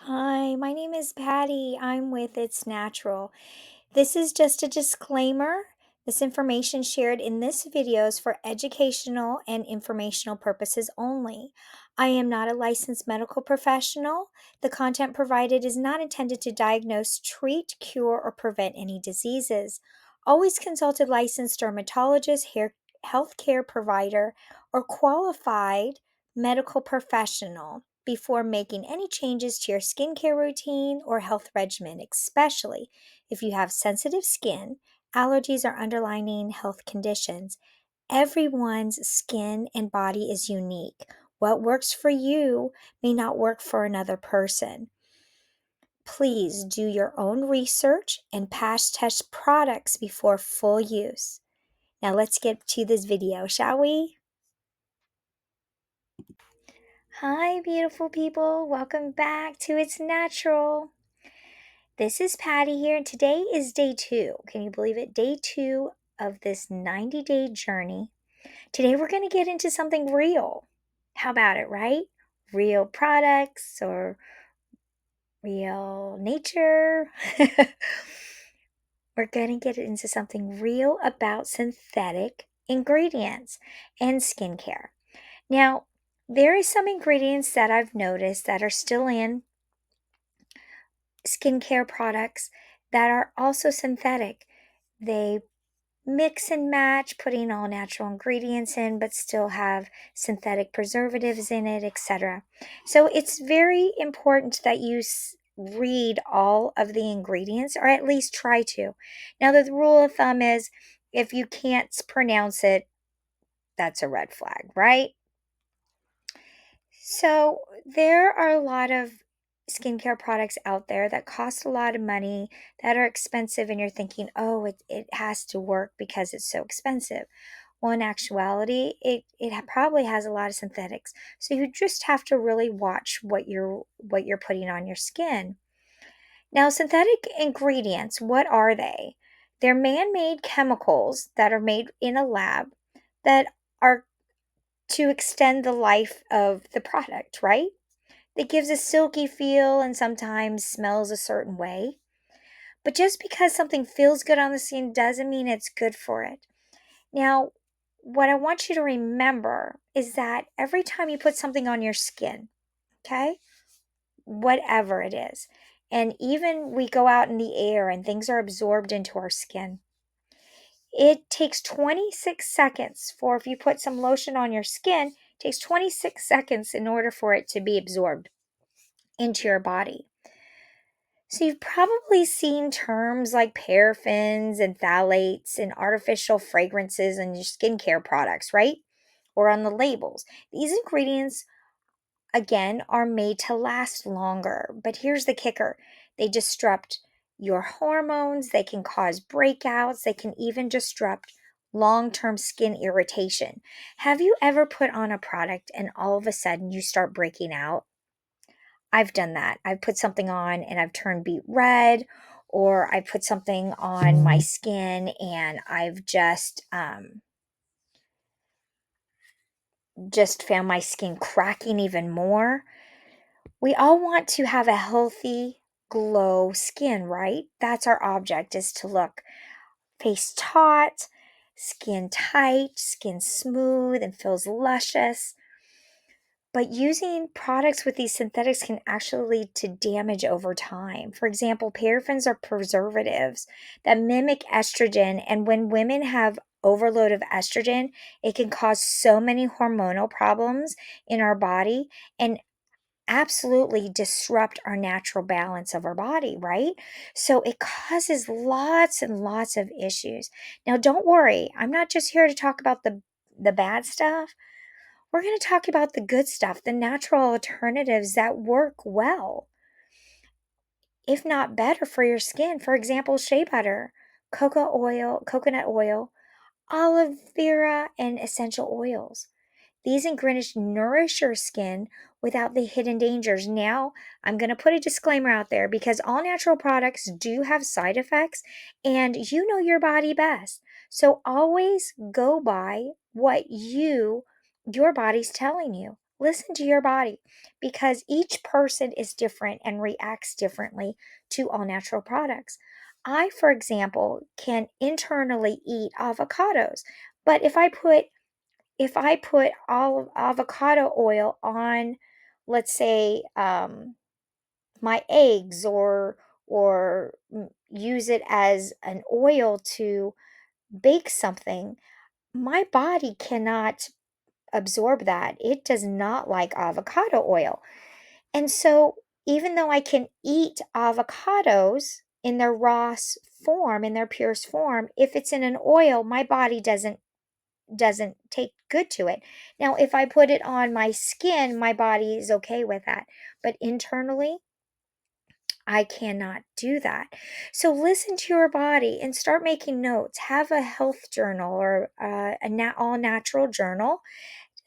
Hi, my name is Patty. I'm with It's Natural. This is just a disclaimer. This information shared in this video is for educational and informational purposes only. I am not a licensed medical professional. The content provided is not intended to diagnose, treat, cure, or prevent any diseases. Always consult a licensed dermatologist, healthcare provider, or qualified medical professional before making any changes to your skincare routine or health regimen, especially if you have sensitive skin, allergies, or underlying health conditions. Everyone's skin and body is unique. What works for you may not work for another person. Please do your own research and patch test products before full use. Now let's get to this video, shall we? Hi, beautiful people. Welcome back to It's Natural. This is Patty here, and today is day 2. Can you believe it? Day 2 of this 90-day journey. Today we're going to get into something real. How about it, right? Real products or real nature. We're going to get into something real about synthetic ingredients and skincare. Now, there are some ingredients that I've noticed that are still in skincare products that are also synthetic. They mix and match, putting all natural ingredients in, but still have synthetic preservatives in it, etc. So it's very important that you read all of the ingredients, or at least try to. Now, the rule of thumb is if you can't pronounce it, that's a red flag, right? So there are a lot of skincare products out there that cost a lot of money, that are expensive, and you're thinking, oh, it has to work because it's so expensive. Well, in actuality, it probably has a lot of synthetics. So you just have to really watch what you're putting on your skin. Now, synthetic ingredients, what are they? They're man-made chemicals that are made in a lab that are to extend the life of the product, right? It gives a silky feel and sometimes smells a certain way. But just because something feels good on the skin doesn't mean it's good for it. Now, what I want you to remember is that every time you put something on your skin, okay, whatever it is, and even we go out in the air and things are absorbed into our skin, it takes 26 seconds for if you put some lotion on your skin, it takes 26 seconds in order for it to be absorbed into your body. So you've probably seen terms like paraffins and phthalates and artificial fragrances in your skincare products, right? Or on the labels. These ingredients, again, are made to last longer. But here's the kicker. They disrupt your hormones, they can cause breakouts, they can even disrupt long-term skin irritation. Have you ever put on a product and all of a sudden you start breaking out? I've done that. I've put something on and I've turned beet red, or I put something on my skin and I've just found my skin cracking even more. We all want to have a healthy glow skin, right? That's our object, is to look face taut, skin tight, skin smooth and feels luscious. But using products with these synthetics can actually lead to damage over time. For example, paraffins are preservatives that mimic estrogen, and when women have overload of estrogen, it can cause so many hormonal problems in our body and absolutely disrupt our natural balance of our body, right? So it causes lots and lots of issues. Now, don't worry, I'm not just here to talk about the bad stuff. We're going to talk about the good stuff, the natural alternatives that work well, if not better for your skin. For example, shea butter, coconut oil, aloe vera, and essential oils. These ingredients nourish your skin without the hidden dangers. Now, I'm going to put a disclaimer out there because all natural products do have side effects and you know your body best. So always go by what your body's telling you. Listen to your body because each person is different and reacts differently to all natural products. I, for example, can internally eat avocados, but if I put all avocado oil on, let's say, my eggs, or use it as an oil to bake something, my body cannot absorb that. It does not like avocado oil. And so, even though I can eat avocados in their form, in their purest form, if it's in an oil, my body doesn't take good to it. Now, if I put it on my skin, my body is okay with that. But internally, I cannot do that. So listen to your body and start making notes. Have a health journal or all natural journal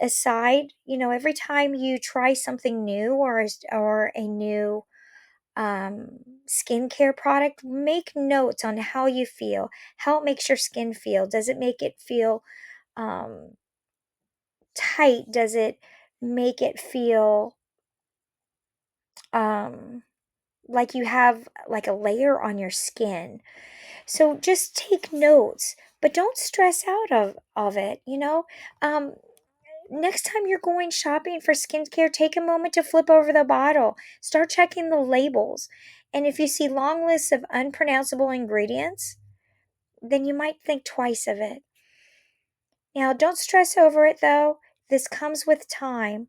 aside. Every time you try something new or a new skincare product, make notes on how you feel, how it makes your skin feel. Does it make it feel um, tight? Does it make it feel um, like you have like a layer on your skin? So just take notes, but don't stress out of it. Next time you're going shopping for skincare, take a moment to flip over the bottle. Start checking the labels. And if you see long lists of unpronounceable ingredients, then you might think twice of it. Now, don't stress over it though. This comes with time.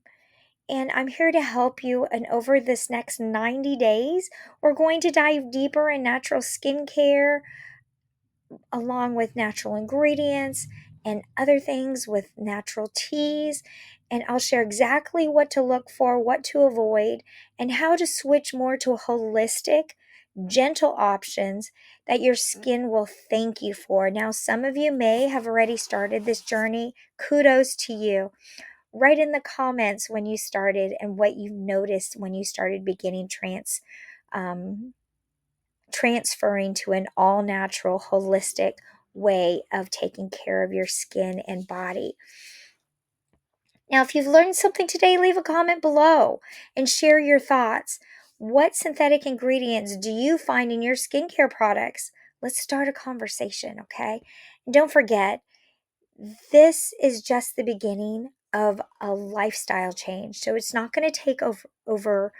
And I'm here to help you. And over this next 90 days, we're going to dive deeper in natural skincare, along with natural ingredients and other things with natural teas. And I'll share exactly what to look for, what to avoid, and how to switch more to holistic, gentle options that your skin will thank you for. Now, some of you may have already started this journey. Kudos to you. Write in the comments when you started and what you noticed when you started beginning um, transferring to an all natural, holistic way of taking care of your skin and body. Now, if you've learned something today, leave a comment below and share your thoughts. What synthetic ingredients do you find in your skincare products? Let's start a conversation, okay? And don't forget, this is just the beginning of a lifestyle change. So it's not going to take over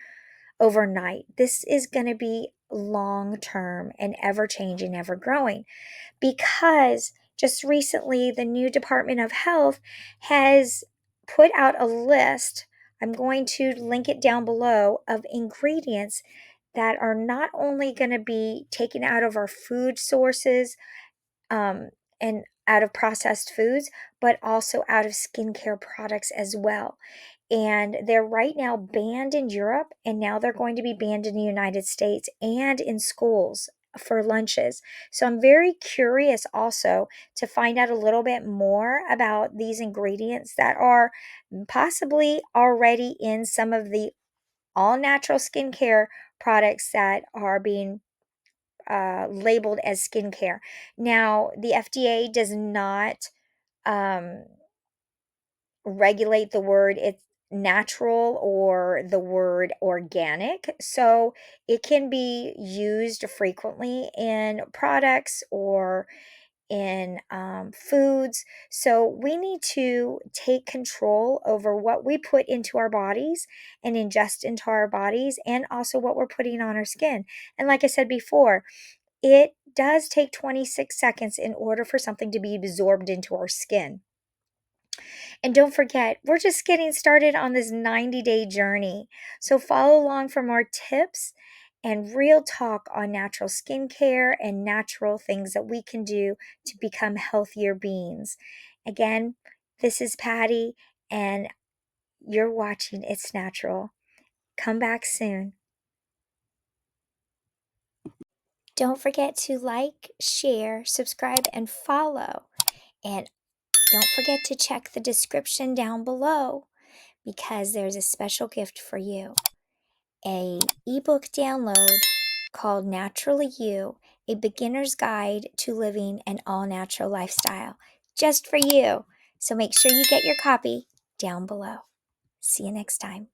overnight. This is going to be long term and ever changing, ever growing, because just recently the new Department of Health has put out a list. I'm going to link it down below of ingredients that are not only going to be taken out of our food sources, um, and out of processed foods, but also out of skincare products as well. And they're right now banned in Europe, and now they're going to be banned in the United States and in schools for lunches. So I'm very curious also to find out a little bit more about these ingredients that are possibly already in some of the all natural skincare products that are being labeled as skincare. Now, the FDA does not um, regulate the word it's natural or the word organic. So it can be used frequently in products or in foods. So we need to take control over what we put into our bodies and ingest into our bodies, and also what we're putting on our skin. And like I said before, it does take 26 seconds in order for something to be absorbed into our skin. And don't forget, we're just getting started on this 90-day journey. So follow along for more tips and real talk on natural skincare and natural things that we can do to become healthier beings. Again, this is Patty, and you're watching It's Natural. Come back soon. Don't forget to like, share, subscribe, and follow. And don't forget to check the description down below, because there's a special gift for you. A ebook download called Naturally You, a beginner's guide to living an all-natural lifestyle, just for you. So make sure you get your copy down below. See you next time.